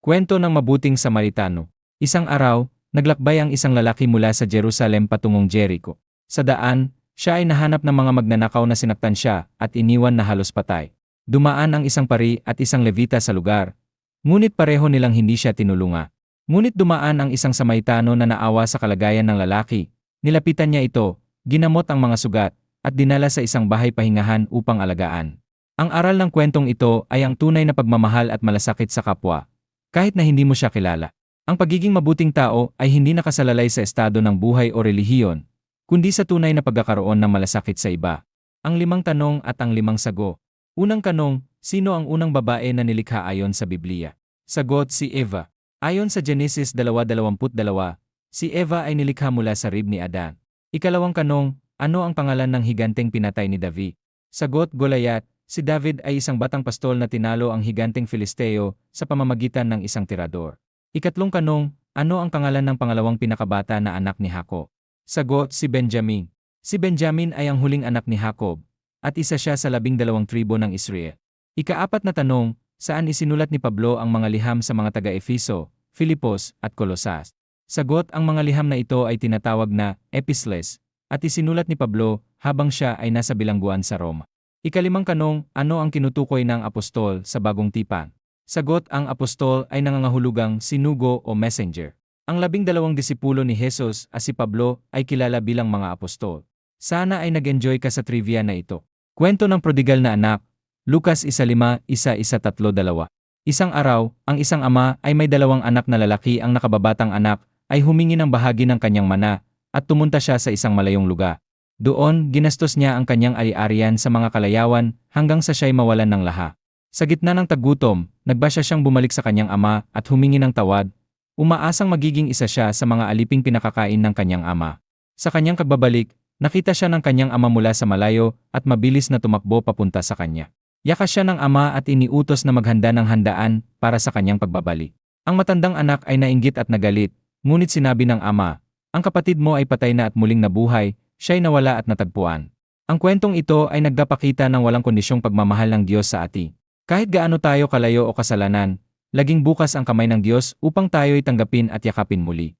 Kwento ng mabuting Samaritano. Isang araw, naglakbay ang isang lalaki mula sa Jerusalem patungong Jericho. Sa daan, siya ay nahanap ng mga magnanakaw na sinaktan siya at iniwan na halos patay. Dumaan ang isang pari at isang levita sa lugar, ngunit pareho nilang hindi siya tinulunga. Ngunit dumaan ang isang Samaritano na naawa sa kalagayan ng lalaki. Nilapitan niya ito, ginamot ang mga sugat, at dinala sa isang bahay pahingahan upang alagaan. Ang aral ng kwentong ito ay ang tunay na pagmamahal at malasakit sa kapwa, kahit na hindi mo siya kilala. Ang pagiging mabuting tao ay hindi nakasalalay sa estado ng buhay o relihiyon, kundi sa tunay na pagkakaroon ng malasakit sa iba. Ang 5 tanong at ang 5 sagot. Unang tanong, sino ang unang babae na nilikha ayon sa Biblia? Sagot, si Eva. Ayon sa Genesis 2:22, si Eva ay nilikha mula sa rib ni Adan. Ikalawang tanong, ano ang pangalan ng higanteng pinatay ni David? Sagot, Goliath. Si David ay isang batang pastol na tinalo ang higanteng Filisteo sa pamamagitan ng isang tirador. Ikatlong tanong, ano ang pangalan ng pangalawang pinakabata na anak ni Jacob? Sagot, si Benjamin. Si Benjamin ay ang huling anak ni Jacob, at isa siya sa 12 tribo ng Israel. Ika-4 na tanong, saan isinulat ni Pablo ang mga liham sa mga taga-Efeso, Filipos, at Colosas? Sagot, ang mga liham na ito ay tinatawag na epistles, at isinulat ni Pablo habang siya ay nasa bilangguan sa Roma. Ika-5 tanong, ano ang kinutukoy ng apostol sa bagong tipan? Sagot, ang apostol ay nangangahulugang sinugo o messenger. Ang 12 disipulo ni Jesus at si Pablo ay kilala bilang mga apostol. Sana ay nag-enjoy ka sa trivia na ito. Kwento ng prodigal na anak, Lucas 1:1-1:32. Isang araw, ang isang ama ay may 2 anak na lalaki. Ang nakababatang anak ay humingi ng bahagi ng kanyang mana at tumunta siya sa isang malayong lugar. Doon, ginastos niya ang kanyang ari-arian sa mga kalayawan hanggang sa siya'y mawalan ng laha. Sa gitna ng taggutom, nagbasya siyang bumalik sa kanyang ama at humingi ng tawad, umaasang magiging isa siya sa mga aliping pinakakain ng kanyang ama. Sa kanyang kagbabalik, nakita siya ng kanyang ama mula sa malayo at mabilis na tumakbo papunta sa kanya. Yakas siya ng ama at iniutos na maghanda ng handaan para sa kanyang pagbabalik. Ang matandang anak ay nainggit at nagalit, ngunit sinabi ng ama, ang kapatid mo ay patay na at muling nabuhay, siya'y nawala at natagpuan. Ang kwentong ito ay nagpapakita ng walang kondisyong pagmamahal ng Diyos sa atin. Kahit gaano tayo kalayo o kasalanan, laging bukas ang kamay ng Diyos upang tayo'y tanggapin at yakapin muli.